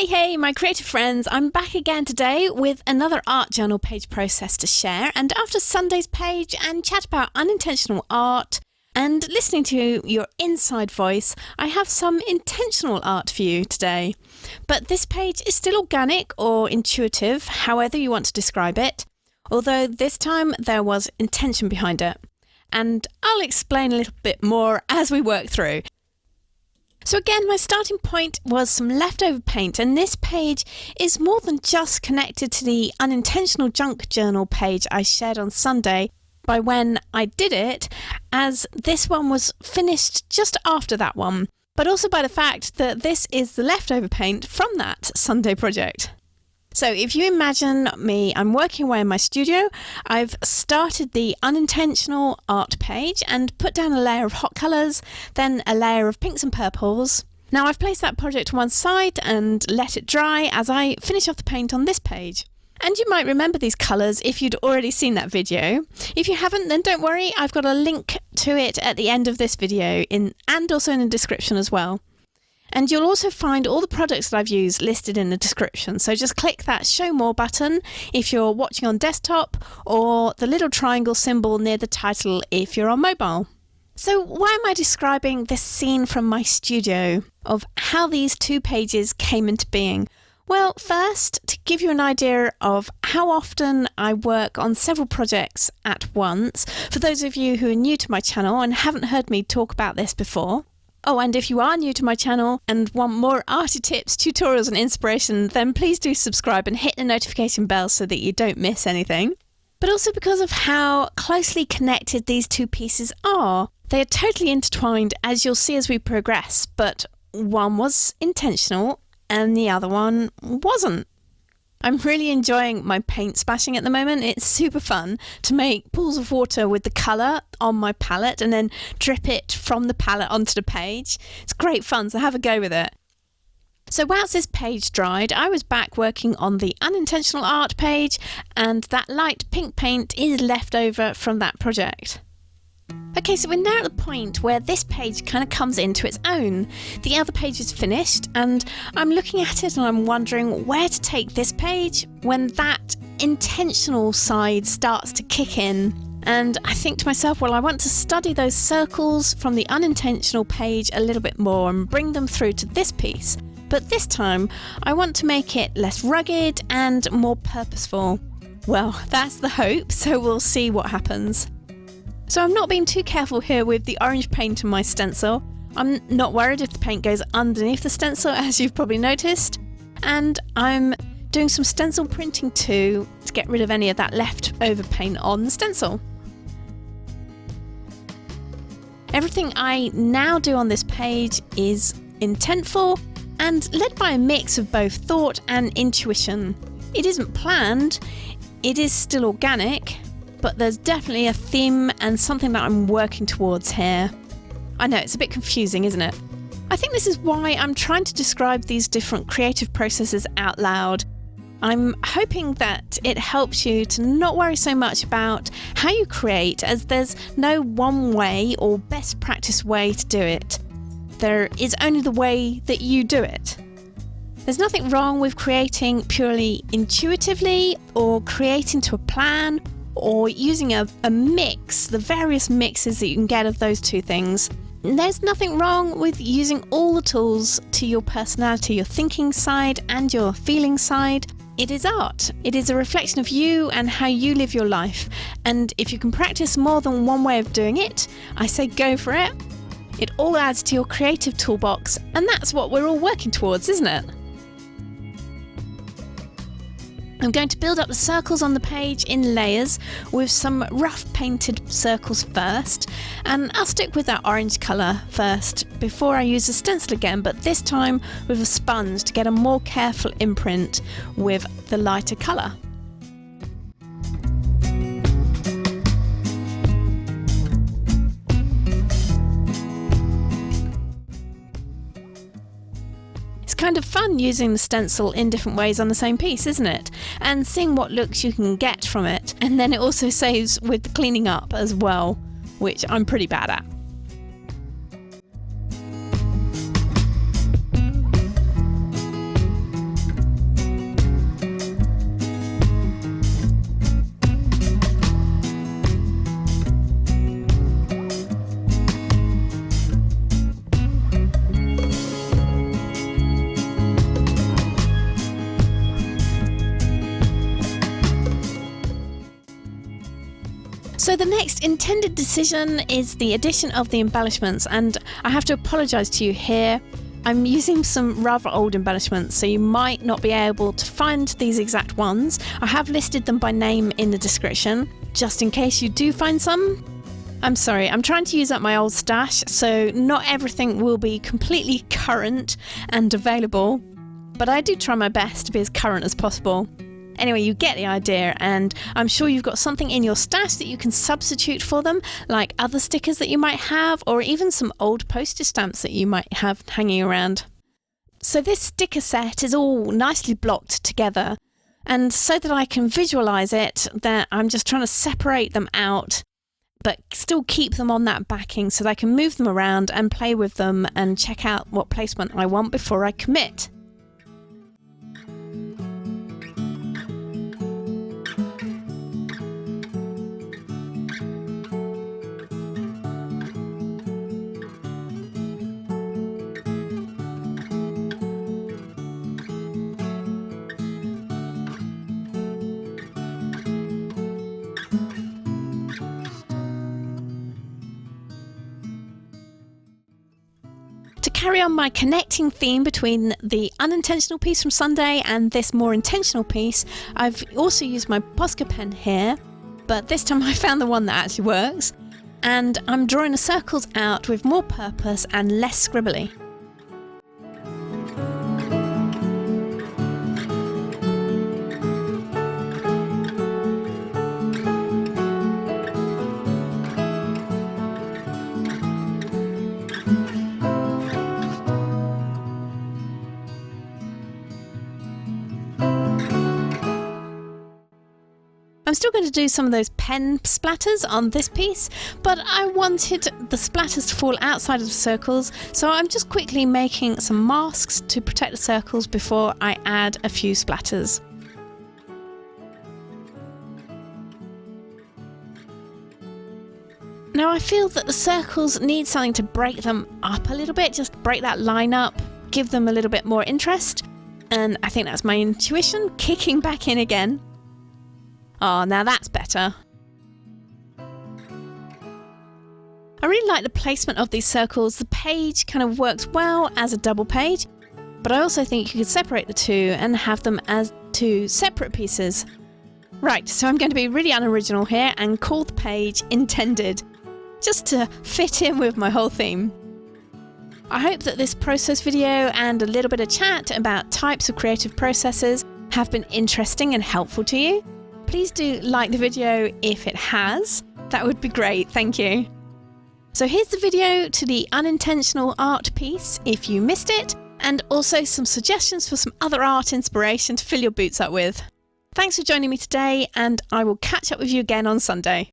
Hey, my creative friends, I'm back again today with another art journal page process to share. And after Sunday's page and chat about unintentional art and listening to your inside voice, I have some intentional art for you today. But this page is still organic or intuitive, however you want to describe it, although this time there was intention behind it. And I'll explain a little bit more as we work through. So again, my starting point was some leftover paint, and this page is more than just connected to the unintentional junk journal page I shared on Sunday by when I did it, as this one was finished just after that one, but also by the fact that this is the leftover paint from that Sunday project. So if you imagine me, I'm working away in my studio, I've started the unintentional art page and put down a layer of hot colours, then a layer of pinks and purples. Now I've placed that project to one side and let it dry as I finish off the paint on this page. And you might remember these colours if you'd already seen that video. If you haven't, then don't worry, I've got a link to it at the end of this video and also in the description as well. And you'll also find all the products that I've used listed in the description. So just click that show more button if you're watching on desktop, or the little triangle symbol near the title if you're on mobile. So why am I describing this scene from my studio of how these two pages came into being? Well, first, to give you an idea of how often I work on several projects at once, for those of you who are new to my channel and haven't heard me talk about this before. Oh, and if you are new to my channel and want more arty tips, tutorials and inspiration, then please do subscribe and hit the notification bell so that you don't miss anything. But also because of how closely connected these two pieces are. They are totally intertwined, as you'll see as we progress, but one was intentional and the other one wasn't. I'm really enjoying my paint splashing at the moment. It's super fun to make pools of water with the colour on my palette and then drip it from the palette onto the page. It's great fun, so have a go with it. So whilst this page dried, I was back working on the unintentional art page, and that light pink paint is left over from that project. Okay, so we're now at the point where this page kind of comes into its own. The other page is finished, and I'm looking at it and I'm wondering where to take this page when that intentional side starts to kick in. And I think to myself, well, I want to study those circles from the unintentional page a little bit more and bring them through to this piece. But this time, I want to make it less rugged and more purposeful. Well, that's the hope, so we'll see what happens. So I'm not being too careful here with the orange paint in my stencil. I'm not worried if the paint goes underneath the stencil, as you've probably noticed. And I'm doing some stencil printing too to get rid of any of that leftover paint on the stencil. Everything I now do on this page is intentful and led by a mix of both thought and intuition. It isn't planned, it is still organic, but there's definitely a theme and something that I'm working towards here. I know, it's a bit confusing, isn't it? I think this is why I'm trying to describe these different creative processes out loud. I'm hoping that it helps you to not worry so much about how you create, as there's no one way or best practice way to do it. There is only the way that you do it. There's nothing wrong with creating purely intuitively or creating to a plan, or using a mix, the various mixes that you can get of those two things. There's nothing wrong with using all the tools to your personality, your thinking side and your feeling side. It is art. It is a reflection of you and how you live your life. And if you can practice more than one way of doing it, I say go for it. It all adds to your creative toolbox, and that's what we're all working towards, isn't it? I'm going to build up the circles on the page in layers with some rough painted circles first, and I'll stick with that orange colour first before I use the stencil again, but this time with a sponge to get a more careful imprint with the lighter colour. Kind of fun using the stencil in different ways on the same piece, isn't it? And seeing what looks you can get from it. And then it also saves with the cleaning up as well, which I'm pretty bad at. So the next intended decision is the addition of the embellishments, and I have to apologise to you here. I'm using some rather old embellishments, so you might not be able to find these exact ones. I have listed them by name in the description, just in case you do find some. I'm sorry, I'm trying to use up my old stash, so not everything will be completely current and available, but I do try my best to be as current as possible. Anyway, you get the idea, and I'm sure you've got something in your stash that you can substitute for them, like other stickers that you might have, or even some old postage stamps that you might have hanging around. So this sticker set is all nicely blocked together, and so that I can visualise it, that I'm just trying to separate them out, but still keep them on that backing so that I can move them around and play with them and check out what placement I want before I commit. To carry on my connecting theme between the unintentional piece from Sunday and this more intentional piece, I've also used my Posca pen here, but this time I found the one that actually works, and I'm drawing the circles out with more purpose and less scribbly. I'm still going to do some of those pen splatters on this piece, but I wanted the splatters to fall outside of the circles, so I'm just quickly making some masks to protect the circles before I add a few splatters. Now I feel that the circles need something to break them up a little bit, just break that line up, give them a little bit more interest, and I think that's my intuition kicking back in again. Oh, now that's better. I really like the placement of these circles. The page kind of works well as a double page, but I also think you could separate the two and have them as two separate pieces. Right, so I'm going to be really unoriginal here and call the page Intended, just to fit in with my whole theme. I hope that this process video and a little bit of chat about types of creative processes have been interesting and helpful to you. Please do like the video if it has. That would be great, thank you. So here's the video to the unintentional art piece if you missed it, and also some suggestions for some other art inspiration to fill your boots up with. Thanks for joining me today, and I will catch up with you again on Sunday.